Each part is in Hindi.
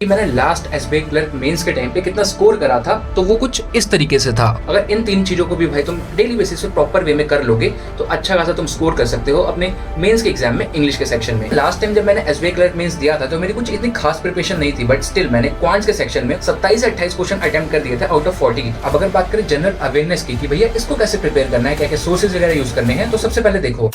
मैंने लास्ट एसबीआई क्लर्क मेंस के टाइम पे कितना स्कोर करा था, तो वो कुछ इस तरीके से था। अगर इन तीन चीजों को भी भाई तुम डेली बेसिस पे प्रॉपर वे में कर लोगे तो अच्छा खासा तुम स्कोर कर सकते हो अपने मेंस के एग्जाम में, इंग्लिश के सेक्शन में। लास्ट टाइम जब मैंने एसबीआई क्लर्क मेंस दिया था तो मेरी कुछ इतनी खास प्रिपरेशन नहीं थी, बट स्टिल मैंने क्वांट्स के सेक्शन में 27 से 28 क्वेश्चन अटेम्प्ट कर दिए थे आउट ऑफ 40 की। अब अगर बात करें जनरल अवेयरनेस की कि भैया इसको कैसे प्रिपेयर करना है, क्या क्या सोर्सेज वगैरह यूज करने हैं, तो सबसे पहले देखो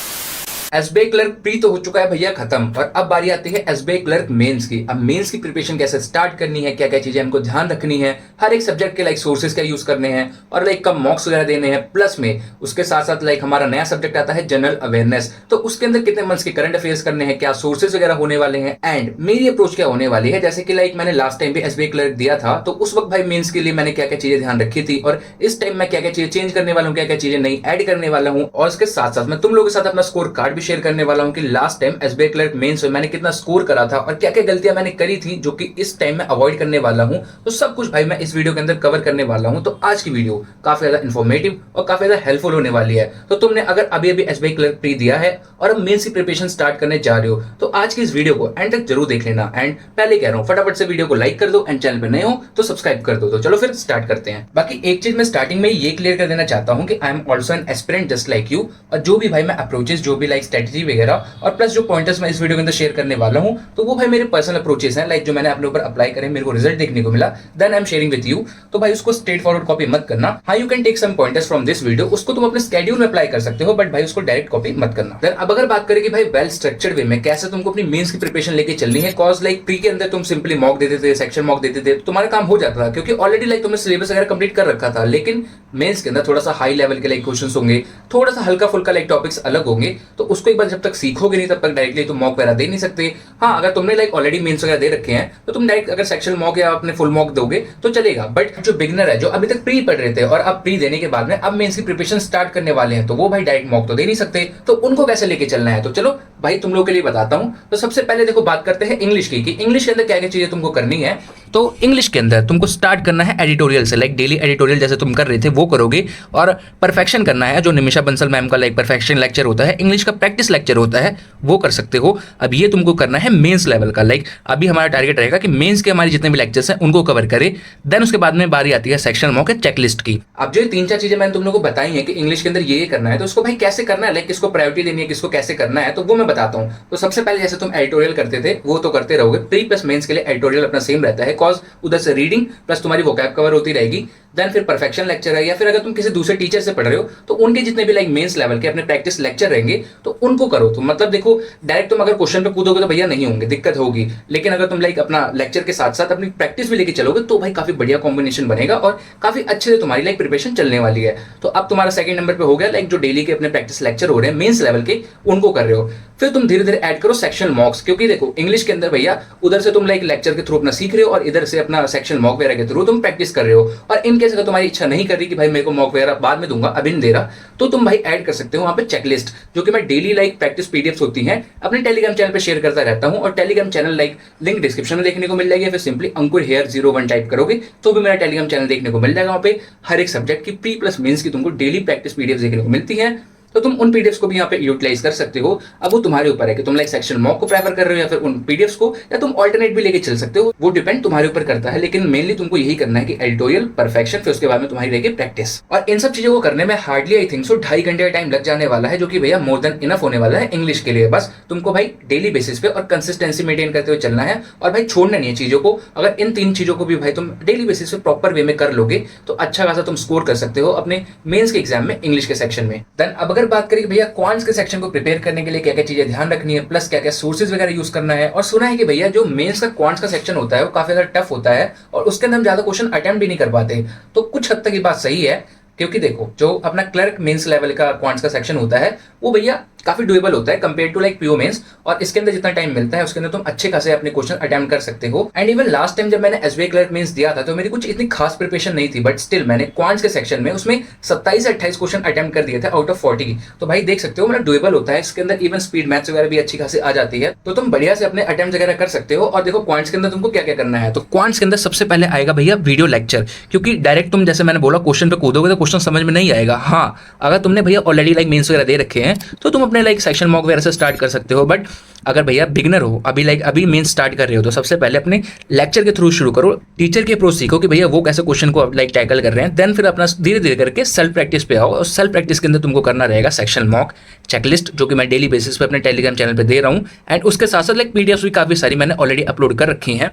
एसबीआई क्लर्क प्री तो हो चुका है भैया खत्म, और अब बारी आती है एसबीआई क्लर्क मेंस की। अब मेंस की प्रिपरेशन कैसे स्टार्ट करनी है, क्या क्या चीजें हमको ध्यान रखनी है, हर एक सब्जेक्ट के लाइक सोर्सेज क्या यूज करने हैं और लाइक कब मॉक्स वगैरह देने हैं, प्लस में उसके साथ साथ लाइक हमारा नया सब्जेक्ट आता है जनरल अवेयरनेस, तो उसके अंदर कितने मंथ्स के करंट अफेयर्स करने हैं, क्या सोर्सेज वगैरह होने वाले हैं, एंड मेरी अप्रोच क्या होने वाली है। जैसे कि लाइक मैंने लास्ट टाइम भी एसबीआई क्लर्क दिया था तो उस वक्त भाई मेंस के लिए मैंने क्या क्या चीजें ध्यान रखी थी, और इस टाइम मैं क्या क्या चीजें चेंज करने वाला हूँ, क्या क्या चीजें नई ऐड करने वाला हूँ, और उसके साथ साथ मैं तुम लोगों के साथ अपना स्कोर कार्ड भी शेयर करने वाला हूँ कि last time SBI clerk mains में मैंने कितना स्कोर करा था और क्या क्या गलतियां मैंने करी थी जो कि इस टाइम में अवॉइड करने वाला हूं। तो सब कुछ भाई मैं इस वीडियो के अंदर कवर करने वाला हूं। तो आज की वीडियो काफी ज्यादा इंफॉर्मेटिव और काफी ज्यादा हेल्पफुल होने वाली है। तो तुमने अगर अभी अभी एसबीआई क्लर्क प्री दिया है और अब मेंस की प्रिपरेशन स्टार्ट करने जा रहे हो तो आज की इस वीडियो को एंड तक जरूर देख लेना। एंड पहले कह रहा हूं फटाफट से वीडियो को लाइक कर दो एंड चैनल पर नए हो तो सब्सक्राइब कर दो। तो चलो फिर स्टार्ट करते हैं। बाकी एक चीज मैं स्टार्टिंग में ये क्लियर कर देना चाहता हूं कि I am also an aspirant just like you, और जो भी भाई मैं अप्रोचेस, जो भी लाइक स्ट्रेटेजी वगैरह और प्लस जो पॉइंटर्स मैं इस वीडियो के अंदर शेयर करने वाला हूं तो वो भाई मेरे पर्सनल अप्रोचेस हैं, लाइक जो मैंने अपने ऊपर अप्लाई करे, मेरे को रिजल्ट देखने को मिला, then I am sharing with you. तो भाई उसको स्ट्रेट फॉरवर्ड कॉपी मत करना। हाँ, you can take some pointers from this video, उसको तुम अपने स्केड्यूल में अप्लाई कर सकते हो, बट भाई उसको डायरेक्ट कॉपी मत करना। देन अब अगर बात करें कि भाई वेल स्ट्रक्चर्ड वे में कैसे तुमको अपनी मेंस की प्रिपरेशन लेके चलनी है, कॉज लाइक प्री के अंदर तुम सिंपली मॉक देते थे, सेक्शन मॉक देते थे, तुम्हारा काम हो जाता था क्योंकि ऑलरेडी लाइक तुमने सिलेबस वगैरह कंप्लीट कर रखा था। लेकिन मेंस के अंदर थोड़ा सा हाई लेवल के लाइक क्वेश्चंस होंगे, थोड़ा सा हल्का फुल्का लाइक टॉपिक्स अलग होंगे, तो उसको एक बार जब तक सीखोगे नहीं तब तक डायरेक्टली तुम मॉक वगैरह दे नहीं सकते। हाँ, अगर तुमने लाइक ऑलरेडी मेंस वगैरह दे रखे हैं तो तुम डायरेक्ट अगर सेक्शन मॉक या अपने फुल मॉक दोगे तो चलेगा। बट जो बिगिनर है, जो अभी तक प्री पढ़ रहे थे और अब प्री देने के बाद में अब मेंस की प्रिपरेशन स्टार्ट करने वाले हैं, तो वो भाई डायरेक्ट मॉक तो दे नहीं सकते, तो उनको कैसे लेके चलना है तो चलो भाई तुम लोग के लिए बताता हूं। तो सबसे पहले देखो बात करते हैं इंग्लिश की, कि इंग्लिश के अंदर क्या क्या चीजें तुमको करनी है। तो इंग्लिश के अंदर तुमको स्टार्ट करना है एडिटोरियल से, लाइक डेली एडिटोरियल जैसे तुम कर रहे थे वो करोगे, और परफेक्शन करना है, जो निमिषा बंसल मैम का लाइक परफेक्शन लेक्चर होता है, इंग्लिश का प्रैक्टिस लेक्चर होता है, वो कर सकते हो। अब ये तुमको करना है मेंस लेवल का, लाइक अभी हमारा टारगेट रहेगा कि मेंस के हमारे जितने भी लेक्चर्स हैं उनको कवर करें। देन उसके बाद में बारी आती है सेक्शन मॉक या चेकलिस्ट की। अब जो तीन चार चीजें मैंने तुम लोगों को बताई हैं कि इंग्लिश के अंदर ये करना है, तो उसको भाई कैसे करना है, लाइक किसको प्रायोरिटी देनी है, किसको कैसे करना है, तो वो मैं बताता हूँ। तो सबसे पहले जैसे तुम एडिटोरियल करते थे वो तो करते रहोगे, प्री प्लस मेंस के लिए एडिटोरियल अपना सेम रहता है, कॉज उधर से रीडिंग प्लस तुम्हारी वोकैब कवर होती रहेगी। देन फिर परफेक्शन लेक्चर है, या फिर अगर तुम किसी दूसरे टीचर से पढ़ रहे हो तो उनके जितने भी लाइक मेंस लेवल के अपने प्रैक्टिस लेक्चर रहेंगे तो उनको करो। तो मतलब देखो डायरेक्ट तुम अगर क्वेश्चन पे कूदोगे तो भैया नहीं होंगे, दिक्कत होगी, लेकिन अगर तुम लाइक अपना लेक्चर के साथ साथ अपनी प्रैक्टिस भी लेके चलोगे तो भाई काफी बढ़िया कॉम्बिनेशन बनेगा और काफी अच्छे से तुम्हारी लाइक प्रिपरेशन चलने वाली है। तो अब तुम्हारा सेकंड नंबर पे हो गया लाइक जो डेली के अपने प्रैक्टिस लेक्चर हो रहे हैं मेंस लेवल के, उनको कर रहे हो। फिर तुम धीरे धीरे ऐड करो सेक्शन मॉक्स, क्योंकि देखो इंग्लिश के अंदर भैया उधर से तुम लाइक लेक्चर के थ्रू अपना सीख रहे हो और इधर से अपना सेक्शन मॉक वगैरह के थ्रू तुम प्रैक्टिस कर रहे हो। और इनकेस अगर तुम्हारी इच्छा नहीं कर रही कि भाई मेरे को मॉक वगैरह बाद में दूंगा, अभी नहीं दे रहा, तो तुम भाई ऐड कर सकते हो वहां पे चेकलिस्ट, जो कि मैं डेली लाइक प्रैक्टिस पीडीएफ्स होती हैं अपने टेलीग्राम चैनल पे शेयर करता रहता हूं। और Telegram channel like link description में देखने को मिल जाएगी, फिर सिंपली अंकुर हेयर 01 टाइप करोगे तो भी मेरा टेलीग्राम चैनल देखने को मिल जाएगा। वहां पे हर एक सब्जेक्ट की प्री प्लस मेंस की तुमको डेली प्रैक्टिस पीडीएफ देखने को मिलती है, तो तुम उन पीडीएफ्स को भी यहाँ पे यूटिलाइज कर सकते हो। अब वो तुम्हारे ऊपर है कि तुम लाइक सेक्शन मॉक को प्रेफर कर रहे हो या फिर उन पीडीएफ्स को, या तुम ऑल्टरनेट भी लेके चल सकते हो, वो डिपेंड तुम्हारे ऊपर करता है। लेकिन मेनली तुमको यही करना है कि एडिटोरियल, परफेक्शन, फिर उसके बाद में तुम्हारी रहेगी प्रैक्टिस। और इन सब चीजों को करने में हार्डली आई थिंक सो 2.5 घंटे का टाइम लग जाने वाला है, जो कि भैया मोर देन इनफ होने वाला है इंग्लिश के लिए। बस तुमको भाई डेली बेसिस पे और कंसिस्टेंसी मेंटेन करते हुए चलना है और भाई छोड़ना नहीं है चीजों को। अगर इन तीन चीजों को भी भाई तुम डेली बेसिस पे प्रॉपर वे में कर लोगे तो अच्छा खासा तुम स्कोर कर सकते हो अपने मेंस के एग्जाम में, इंग्लिश के सेक्शन में। देन अब अगर बात करें भैया क्वांट्स के सेक्शन को प्रिपेयर करने के लिए क्या क्या चीजें ध्यान रखनी है, प्लस क्या क्या सोर्सेज वगैरह यूज करना है। और सुना है कि भैया जो मेंस का क्वांट्स का सेक्शन होता है वो काफी ज्यादा टफ होता है और उसके अंदर हम ज्यादा क्वेश्चन अटेम्प्ट भी नहीं कर पाते। तो कुछ हद तक ये बात सही है, क्योंकि देखो जो अपना क्लर्क मेंस लेवल का क्वांट्स का सेक्शन होता है वो भैया काफी डुएबल होता है compare to like PO mains, और इसके अंदर जितना टाइम मिलता है उसके अंदर तुम अच्छे खासे अपने क्वेश्चन अटेम्प्ट कर सकते हो। एंड इवन लास्ट टाइम जब मैंने एसबीआई क्लर्क मेंस दिया था तो मेरी कुछ इतनी खास प्रिपरेशन नहीं थी, बट स्टिल मैंने क्वांट्स के सेक्शन में उसमें 27 से 28 क्वेश्चन अटेम्प्ट कर दिए थे आउट ऑफ 40 की। तो भाई देख सकते हो मतलब डुएबल होता है, इसके अंदर इवन स्पीड मैथ्स वगैरह भी अच्छी खासी आ जाती है, तो तुम बढ़िया से अपने अटेम्प्ट वगैरह कर सकते हो। और देखो क्वांट्स के अंदर तुमको क्या क्या करना है, तो क्वांट्स के अंदर सबसे पहले आएगा भैया वीडियो लेक्चर, क्योंकि डायरेक्ट तुम जैसे मैंने बोला क्वेश्चन पे कूदोगे तो क्वेश्चन समझ में नहीं आएगा। हाँ, अगर तुमने भैया ऑलरेडी लाइक मेंस वगैरह दे रखे हैं तो तुम अपने अपने लाइक सेक्शन मॉक वगैरह से स्टार्ट कर सकते हो। बट अगर भैया बिगनर हो, अभी मेन स्टार्ट कर रहे हो, तो सबसे पहले अपने लेक्चर के थ्रू शुरू करो, टीचर के अप्रोच सीखो कि भैया वो कैसे क्वेश्चन को लाइक टैकल कर रहे हैं। देन फिर अपना धीरे धीरे करके सेल्फ प्रैक्टिस पे आओ, और सेल्फ प्रैक्टिस के अंदर तुमको करना रहेगा सेक्शन मॉक, चेकलिस्ट, जो कि मैं डेली बेसिस पे अपने टेलीग्राम चैनल पे दे रहा हूँ। एंड उसके साथ साथ लाइक पीडीएफ भी काफी सारी मैंने ऑलरेडी अपलोड कर रखी हैं,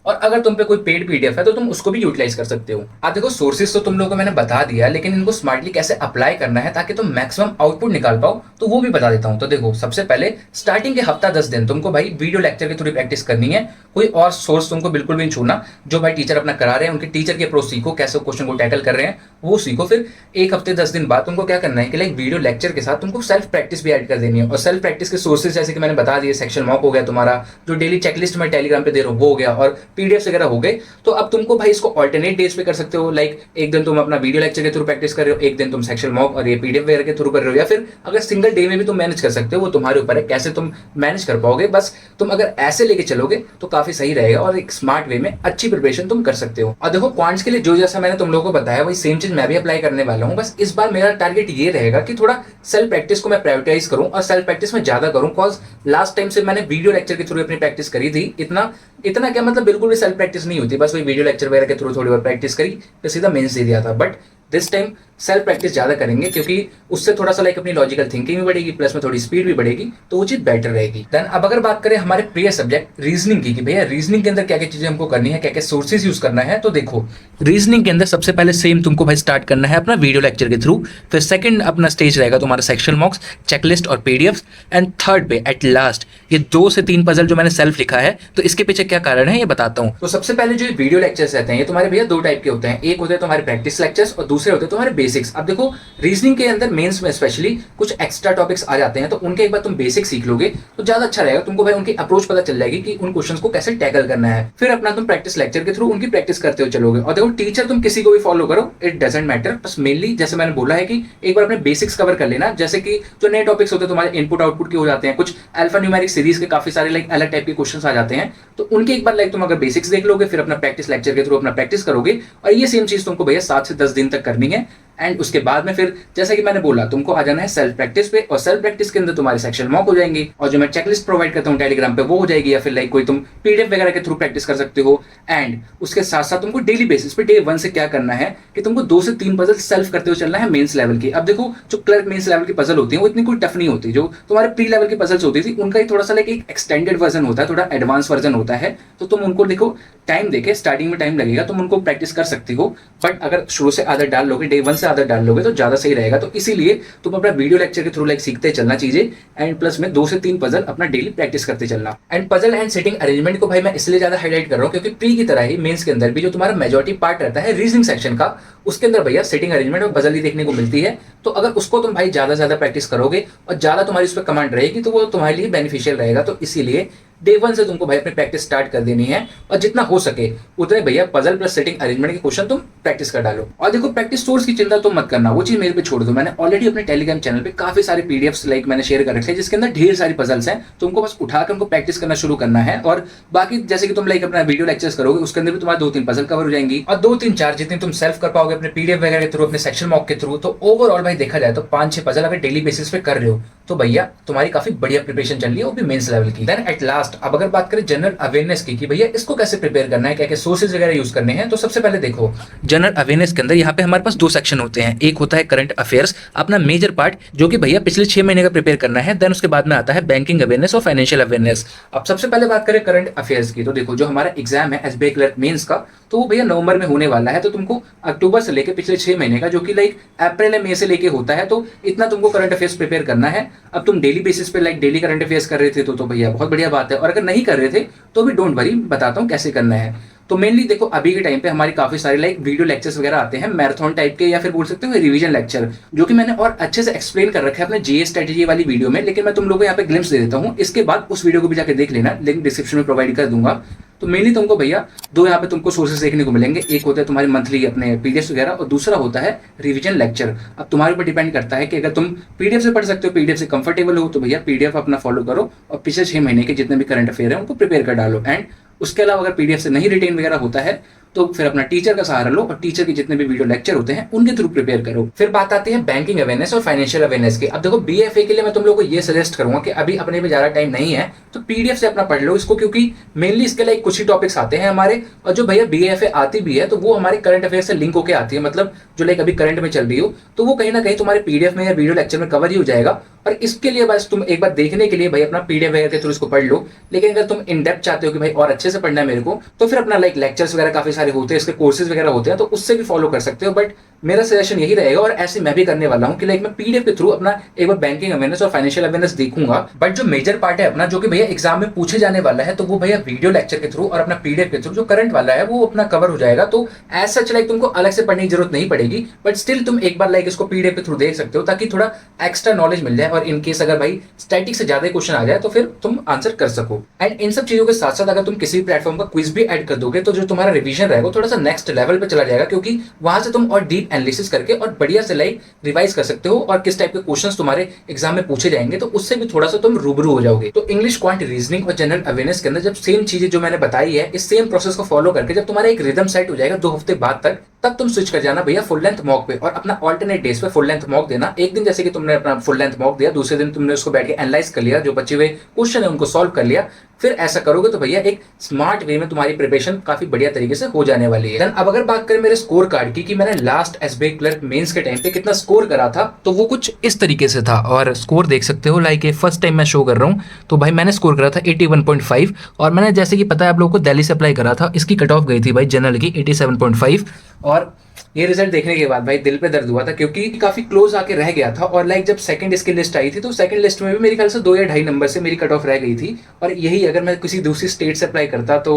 और अगर तुम पे कोई पेड पीडीएफ है तो तुम उसको भी यूटिलाइज कर सकते हो। अब देखो सोर्सेज तो तुम लोगों को मैंने बता दिया, लेकिन इनको स्मार्टली कैसे अप्लाई करना है ताकि तुम मैक्सिमम आउटपुट निकाल पाओ, तो वो भी बता देता हूँ। तो देखो सबसे पहले स्टार्टिंग के हफ्ता 10 दिन तुमको भाई वीडियो लेक्चर की थोड़ी प्रैक्टिस करनी है। कोई और सोर्स तुमको बिल्कुल भी नहीं छूना, जो भाई टीचर अपना करा रहे हैं उनके टीचर के अप्रोच सीखो, कैसे क्वेश्चन को टैकल कर रहे हैं वो सीखो। फिर एक हफ्ते 10 दिन बाद तुमको क्या करना है कि लाइक वीडियो लेक्चर के साथ तुमको सेल्फ प्रैक्टिस भी ऐड कर देनी है। और सेल्फ प्रैक्टिस के सोर्सेज जैसे कि मैंने बता दिए, सेक्शन मॉक हो गया तुम्हारा, जो डेली चेकलिस्ट मैं टेलीग्राम पे दे रहा हूँ वो हो गया, और पीडीएफ वगैरह हो गए। तो अब तुमको भाई इसको ऑल्टरनेट डेज पे कर सकते हो, लाइक एक दिन तुम अपना वीडियो लेक्चर के थ्रू प्रैक्टिस कर रहे हो, एक दिन तुम सेक्शन मॉक और ये पीडीएफ वगैरह के थ्रू कर रहे हो, या फिर अगर सिंगल डे में भी तुम मैनेज कर सकते हो, वो तुम्हारे ऊपर है कैसे तुम मैनेज कर पाओगे। बस तुम अगर ऐसे लेके चलोगे तो काफी सही रहेगा, और एक स्मार्ट वे में अच्छी प्रिपरेशन तुम कर सकते हो। और देखो क्वांट्स के लिए जो जैसा मैंने तुम लोगों को बताया वही सेम चीज मैं भी अप्लाई करने वाला हूँ। बस इस बार मेरा टारगेट ये रहेगा कि थोड़ा सेल्फ प्रैक्टिस को मैं प्रायोरिटाइज करूँ और सेल्फ प्रैक्टिस में ज्यादा करूँ। बिकॉज लास्ट टाइम से मैंने वीडियो लेक्चर के थ्रू अपनी प्रैक्टिस करी थी, इतना क्या मतलब बिल्कुल भी सेल्फ प्रैक्टिस नहीं होती, बस वही वीडियो लेक्चर वगैरह के थ्रू थोड़ी बहुत प्रैक्टिस करी फिर सीधा मेंस दे दिया था। But this time self practice ज्यादा करेंगे, क्योंकि उससे थोड़ा सा लाइक अपनी लॉजिकल थिंकिंग भी बढ़ेगी, प्लस में थोड़ी स्पीड भी बढ़ेगी, तो वो चीज बेटर रहेगी। देन अब अगर बात करें हमारे प्रिय सब्जेक्ट रीजनिंग की, कि भैया रीजनिंग के अंदर क्या क्या चीजें हमको करनी है, क्या क्या सोर्सेज यूज करना है। तो देखो रीजनिंग के अंदर सबसे पहले सेम तुमको भाई स्टार्ट करना है अपना वीडियो लेक्चर के थ्रू, फिर सेकंड अपना स्टेज रहेगा तुम्हारा सेक्शन मॉक्स, चेकलिस्ट और पीडीएफ, एंड थर्ड पे एट लास्ट ये 2 से 3 पजल जो मैंने सेल्फ लिखा है। तो इसके पीछे क्या कारण है ये बताता हूँ। तो सबसे पहले जो वीडियो लेक्चर्स रहते हैं ये तुम्हारे भैया 2 टाइप के होते हैं, एक होते हैं तुम्हारे प्रैक्टिस लेक्चर्स और दूसरे होते हैं तुम्हारे बेसिक्स। अब देखो रीजनिंग के अंदर मेंस में स्पेशली कुछ एक्स्ट्रा टॉपिक्स आ जाते हैं, तो उनके एक बार तुम बेसिक सीख लोगे तो ज्यादा अच्छा रहेगा, तुमको भाई उनकी अप्रोच पता चल जाएगी कि उन क्वेश्चंस को कैसे टैकल करना है। फिर अपना तुम प्रैक्टिस लेक्चर के थ्रू उनकी प्रैक्टिस करते हो चलोगे। और देखो टीचर तुम किसी को भी फॉलो करो, इट डजंट मैटर, बस मेनली जैसे मैंने बोला है कि एक बार अपने बेसिक्स कवर कर लेना। जैसे कि जो नए टॉपिक्स होते हैं तुम्हारे इनपुट आउटपुट के हो जाते हैं, कुछ अल्फा न्यूमेरिक सीरीज के काफी सारे लाइक अलग टाइप के क्वेश्चंस आ जाते हैं, तो उनके एक बार लाइक तुम अगर बेसिक्स देख लोगे, फिर अपना प्रैक्टिस लेक्चर के थ्रू अपना प्रैक्टिस करोगे, और ये सेम चीज तुमको भैया 7 से 10 दिन तक करनी है। एंड उसके बाद में फिर जैसे कि मैंने बोला तुमको आ जाना है सेल्फ प्रैक्टिस पे, और सेल्फ प्रैक्टिस के अंदर तुम्हारे सेक्शन मॉक हो जाएंगे, और जो मैं चेकलिस्ट प्रोवाइड करता हूँ टेलीग्राम पे वो हो जाएगी, या फिर लाइक कोई तुम पीडीएफ वगैरह के थ्रू प्रैक्टिस कर सकते हो। एंड उसके साथ साथ तुमको डेली बेसिस पे डे 1 से क्या करना है कि तुमको 2 से 3 पजल सेल्फ करते हुए चलना है मेंस लेवल की। अब देखो जो क्लर्क मेंस लेवल की पजल होती है वो इतनी कोई टफ नहीं होती, जो तुम्हारे प्री लेवल की पजल्स होती थी उनका ही थोड़ा सा लाइक एक एक्सटेंडेड वर्जन होता है, थोड़ा एडवांस वर्जन होता है। तो तुम उनको देखो टाइम देके, स्टार्टिंग में टाइम लगेगा, तुम उनको प्रैक्टिस कर सकती हो, बट अगर शुरू से आदत डाल लोगे, डे 1 से आदत डाल लोगे तो ज्यादा सही रहेगा। तो इसीलिए तुम अपना वीडियो लेक्चर के थ्रू लाइक सीखते चलना चीजें, एंड प्लस में 2 से 3 पजल अपना डेली प्रैक्टिस करते चलना। And puzzle and setting arrangement को भाई मैं इसलिए ज्यादा हाईलाइट कर रहा हूँ क्योंकि प्री की तरह ही मेंस के अंदर भी जो तुम्हारा मेजॉरिटी पार्ट रहता है रीजनिंग सेक्शन का, उसके अंदर भैया सेटिंग अरेंजमेंट और पजल ही देखने को मिलती है। तो अगर उसको तुम भाई ज्यादा प्रैक्टिस करोगे और ज्यादा तुम्हारी उस पर कमांड रहेगी तो वो तुम्हारे लिए बेनिफिशियल रहेगा। तो इसीलिए डे 1 से तुमको भाई अपनी प्रैक्टिस स्टार्ट कर देनी है, और जितना हो सके उतने भैया पजल प्लस सेटिंग अरेंजमेंट के क्वेश्चन तुम प्रैक्टिस कर डालो। और देखो प्रैक्टिस सोर्स की चिंता तुम मत करना, वो चीज मेरे पे छोड़ दो। मैंने ऑलरेडी अपने टेलीग्राम चैनल पे काफी सारे पीडीएफ्स लाइक मैंने शेयर कर रखे हैं, जिसके अंदर ढेर सारी पजल्स हैं। तुमको बस उठाकर उनको प्रैक्टिस करना शुरू करना है, और बाकी जैसे कि तुम लाइक अपना वीडियो लेक्चर्स करोगे उसके अंदर भी तुम्हारे 2-3 पजल कवर हो जाएंगी, और 2-3-4 जितनी तुम सेल्फ कर पाओगे अपने पीडीएफ वगैरह के थ्रू, अपने सेक्शन मॉक के थ्रू, तो ओवरऑल भाई देखा जाए तो 5-6 पजल अगर डेली बेसिस पे कर रहे हो तो भैया तुम्हारी काफी बढ़िया प्रिपरेशन चल रही है, वो भी मेंस लेवल की। देन एट लास्ट अब अगर बात करें जनरल अवेयरनेस की भैया इसको कैसे प्रिपेयर करना है, क्या क्या सोर्सेज वगैरह यूज करने हैं, तो सबसे पहले देखो जनरल अवेयरनेस के अंदर यहाँ पे हमारे पास 2 सेक्शन होते हैं। एक होता है करंट अफेयर्स, अपना मेजर पार्ट जो कि भैया पिछले 6 महीने का प्रिपेयर करना है। देन उसके बाद में आता है बैंकिंग अवेयरनेस और फाइनेंशियल अवेयरनेस। अब सबसे पहले बात करें करंट अफेयर्स की, तो देखो जो हमारा एग्जाम है एसबीआई क्लर्क मेंस का, तो वो भैया नवंबर में होने वाला है। तो तुमको अक्टूबर से लेकर पिछले 6 महीने का जो कि लाइक अप्रैल या मई से लेके होता है, तो इतना तुमको करंट अफेयर्स प्रिपेयर करना है। अब तुम डेली बेसिस पे लाइक डेली करंट अफेयर्स कर रहे थे तो भैया बहुत बढ़िया बात है, और अगर नहीं कर रहे थे तो भी डोंट वरी, बताता हूँ कैसे करना है। तो मेनली देखो अभी के टाइम पे हमारी काफी सारे लाइक वीडियो लेक्चर्स वगैरह आते हैं मैराथन टाइप के, या फिर बोल सकते हो रिवीजन लेक्चर, जो कि मैंने और अच्छे से एक्सप्लेन कर रखा है अपने जीएस स्ट्रेटेजी वाली वीडियो में, लेकिन मैं तुम लोगों को यहाँ पे ग्लिम्स दे देता हूँ। इसके बाद उस वीडियो को भी जाकर देख लेना, लिंक डिस्क्रिप्शन में प्रोवाइड कर दूंगा। तो मेनली तुमको भैया 2 यहाँ पे तुमको सोर्सेज देखने को मिलेंगे, एक होता है तुम्हारे मंथली अपने पीडीएफ वगैरह, और दूसरा होता है रिवीजन लेक्चर। अब तुम्हारे ऊपर डिपेंड करता है कि अगर तुम पीडीएफ से पढ़ सकते हो, पीडीएफ से कंफर्टेबल हो, तो भैया पीडीएफ अपना फॉलो करो और पिछले 6 महीने के जितने भी करंट अफेयर है उनको प्रिपेयर कर डालो। एंड उसके अलावा अगर पीडीएफ से नहीं रिटेन वगैरह होता है तो फिर अपना टीचर का सहारा लो और टीचर के जितने भी वीडियो लेक्चर होते हैं उनके थ्रू प्रिपेयर करो। फिर बात आती है बैंकिंग अवेयरनेस और फाइनेंशियल अवेयरनेस की। अब देखो बीएफए के लिए मैं तुम लोगों को ये सजेस्ट करूंगा कि अभी अपने पे ज्यादा टाइम नहीं है तो पीडीएफ से अपना पढ़ लो इसको, क्योंकि मेनली इसके लिए कुछ ही टॉपिक्स आते हैं हमारे, और जो भैया बीएफए आती भी है तो वो हमारे करंट अफेयर से लिंक होकर आती है, मतलब जो लाइक अभी करंट में चल रही हो तो वो कहीं ना कहीं तुम्हारे पीडीएफ में या वीडियो लेक्चर में कवर ही हो जाएगा। और इसके लिए बस तुम एक बार देखने के लिए भाई अपना पीडीएफ वगैरह के थ्रू इसको पढ़ लो। लेकिन अगर तुम इन डेप्थ चाहते हो कि भाई और अच्छे से पढ़ना है मेरे को, तो फिर अपना लाइक लेक्चर्स वगैरह काफी सारे होते हैं, इसके कोर्सेज वगैरह होते हैं, तो उससे भी फॉलो कर सकते हो। बट मेरा सजेशन यही रहेगा, और ऐसे मैं भी करने वाला हूँ कि लाइक मैं पीडीएफ के थ्रू अपना एक बार बैंकिंग अवेयरनेस और फाइनेंशियल अवेयरनेस देखूंगा। बट जो मेजर पार्ट है अपना, जो कि भैया एग्जाम में पूछे जाने वाला है, तो वो भैया वीडियो लेक्चर के थ्रू और अपना पीडीएफ के थ्रू जो करंट वाला है वो अपना कवर हो जाएगा। तो एज सच लाइक तुमको अलग से पढ़ने की जरूरत नहीं पड़ेगी, बट स्टिल तुम एक बार लाइक इसको पीडीएफ के थ्रू देख सकते हो ताकि थोड़ा एक्स्ट्रा नॉलेज मिल जाए, और इन केस अगर भाई स्टैटिक से ज्यादा क्वेश्चन आ जाए तो फिर तुम आंसर कर सको। एंड इन सब चीजों के साथ साथ अगर तुम किसी प्लेटफॉर्म का क्विज भी ऐड कर दोगे तो जो तुम्हारा रिवीजन रहेगा थोड़ा सा नेक्स्ट लेवल पे चला जाएगा, क्योंकि वहां से तुम और डीप एनालिसिस करके और बढ़िया से लाइक रिवाइज कर सकते हो, और किस टाइप के क्वेश्चंस तुम्हारे एग्जाम में पूछे जाएंगे तो उससे भी थोड़ा सा तुम रूबरू हो जाओगे। तो इंग्लिश, क्वांट, रीजनिंग और जनरल अवेयरनेस के अंदर जब सेम चीजें जो मैंने बताई है इस सेम प्रोसेस को फॉलो करके जब तुम्हारा एक रिदम सेट हो जाएगा 2 हफ्ते बाद तक, तब तुम स्विच कर जाना भैया फुल लेंथ मॉक पे, और अपना ऑल्टरनेट डेज पे फुल लेंथ मॉक देना। एक दिन जैसे कि तुमने अपना फुल लेंथ मॉक दिया, दूसरे दिन तुमने उसको बैठ के एनालाइज कर लिया, जो बचे हुए क्वेश्चन है उनको सॉल्व कर लिया। फिर ऐसा करोगे तो भैया एक स्मार्ट वे में तुम्हारी प्रिपरेशन काफी बढ़िया तरीके से हो जाने वाली है। अब अगर बात करें मेरे स्कोर कार्ड की कि मैंने लास्ट एसबीआई क्लर्क मेंस के टाइम पे कितना स्कोर करा था, तो वो कुछ इस तरीके से था, और स्कोर देख सकते हो लाइक फर्स्ट टाइम मैं शो कर रहा हूँ। तो भाई मैंने स्कोर करा था 81.5, और मैंने जैसे कि पता है आप लोगों को दिल्ली से अप्लाई करा था, इसकी कट ऑफ गई थी भाई जनरल की 87.5। और ये रिजल्ट देखने के बाद भाई दिल पे दर्द हुआ था, क्योंकि काफी क्लोज आके रह गया था। और लाइक जब सेकंड इसकी लिस्ट आई थी तो सेकंड लिस्ट में भी मेरे ख्याल से 2 या 2.5 नंबर से मेरी कट ऑफ रह गई थी, और यही अगर मैं किसी दूसरी स्टेट से अप्लाई करता तो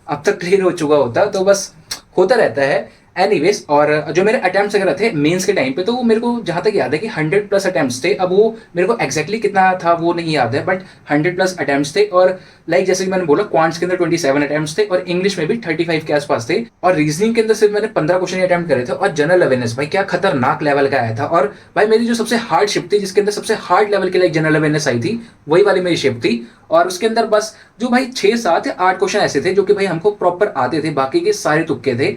अब तक क्लियर हो चुका होता। तो बस होता रहता है। एनीवेज, और जो मेरे अटेम्प्ट्स वगैरह थे मेंस के टाइम पे, तो वो मेरे को जहां तक याद है कि 100+ अटेम्प्ट्स थे। अब वो मेरे को एग्जैक्टली कितना था वो नहीं याद है, बट 100+ अटेम्प्ट्स थे। और लाइक जैसे कि मैंने बोला क्वांट्स के अंदर 27 अटेम्प्ट्स थे, और इंग्लिश में भी 35 के आसपास थे, और रीजनिंग के अंदर सिर्फ मैंने 15 क्वेश्चन अटेम्प्ट करे थे। और जनरल अवेयरनेस भाई क्या खतरनाक लेवल का आया था। और भाई मेरी जो सबसे हार्ड शिफ्ट थी, जिसके अंदर सबसे हार्ड लेवल की लाइक जनरल अवेयरनेस आई थी, वही वाली मेरी शिफ्ट थी। और उसके अंदर बस जो भाई 6, 7 या 8 क्वेश्चन ऐसे थे जो कि भाई हमको प्रॉपर आते थे, बाकी के सारे तुक्के थे।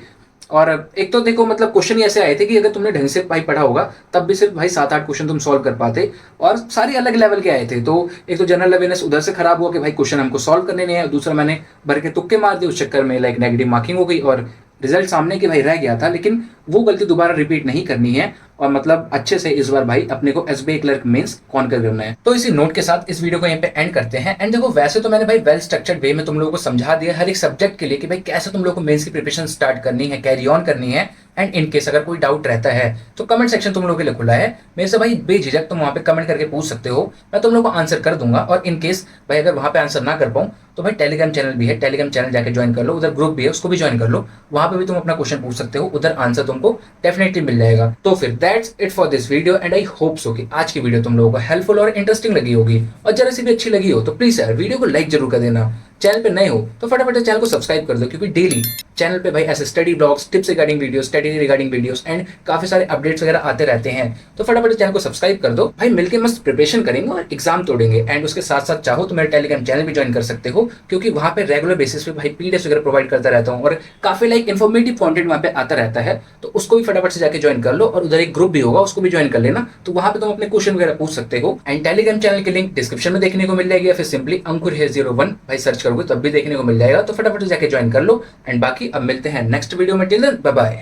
और एक तो देखो मतलब क्वेश्चन ही ऐसे आए थे कि अगर तुमने ढंग से भाई पढ़ा होगा तब भी सिर्फ भाई 7-8 क्वेश्चन तुम सॉल्व कर पाते, और सारे अलग लेवल के आए थे। तो एक तो जनरल अवेयरनेस उधर से खराब हुआ कि भाई क्वेश्चन हमको सॉल्व करने नहीं आया, दूसरा मैंने भर के तुक्के मार दिए, उस चक्कर में लाइक नेगेटिव मार्किंग हो गई, और रिजल्ट सामने के भाई रह गया था। लेकिन वो गलती दोबारा रिपीट नहीं करनी है, और मतलब अच्छे से इस बार भाई अपने को एसबीआई क्लर्क मेंस कॉन्कर करना है। तो इसी नोट के साथ इस वीडियो को यहाँ पे एंड करते हैं। एंड देखो वैसे तो मैंने भाई वेल स्ट्रक्चर्ड वे में तुम लोगों को समझा दिया हर एक सब्जेक्ट के लिए कि भाई कैसे तुम लोगों को मेंस की प्रिपरेशन स्टार्ट करनी है, कैरी ऑन करनी है। एंड इन केस अगर कोई डाउट रहता है तो कमेंट सेक्शन तुम लोगों के लिए खुला है, मेरे से भाई बेझिझक तुम वहां पे कमेंट करके पूछ सकते हो, मैं तुम लोगों को आंसर कर दूंगा। और इन केस भाई अगर वहां पे आंसर ना कर पाऊं तो भाई टेलीग्राम चैनल भी है, टेलीग्राम चैनल जाके ज्वाइन कर लो, उधर ग्रुप भी है उसको भी ज्वाइन कर लो, वहां पे भी तुम अपना क्वेश्चन पूछ सकते हो, उधर आंसर तुमको डेफिनेटली मिल जाएगा। तो फिर that's it for this video, and I hope so कि आज की वीडियो तुम लोगों को हेल्पफुल और इंटरेस्टिंग लगी होगी, और जरा सी भी अच्छी लगी हो तो प्लीज यार वीडियो को लाइक जरूर कर देना। चैनल पे नए हो तो फटाफट चैनल को सब्सक्राइब कर दो, क्योंकि डेली चैनल पे भाई ऐसे study blogs, tips regarding videos, study regarding videos and काफी सारे अपडेट्स वगैरह आते रहते हैं। तो फटाफट चैनल को सब्सक्राइब कर दो भाई, मिलके मस्त प्रिपरेशन करेंगे और एग्जाम तोड़ेंगे। एंड उसके साथ साथ चाहो तो मेरे टेलीग्राम चैनल भी ज्वाइन कर सकते हो, क्योंकि वहां पे रेगुलर बेसिस पे भाई पीडीएफ वगैरह प्रोवाइड करता रहता हूँ, और काफी लाइक इन्फॉर्मेटिव कंटेंट वहां पे आता रहता है। तो उसको भी फटाफट से जाके ज्वाइन कर लो, और उधर एक ग्रुप भी होगा उसको भी ज्वाइन कर लेना, तो वहां पे तुम अपने क्वेश्चन वगैरह पूछ सकते हो। एंड टेलीग्राम चैनल की लिंक डिस्क्रिप्शन में देखने को मिल जाएगी, या फिर सिंपली अंकुर है 01 भाई सर्च करोगे तब भी देखने को मिल जाएगा। तो फटाफट जाके ज्वाइन कर लो। एंड बाकी अब मिलते हैं नेक्स्ट वीडियो में, टिल देन बाय बाय।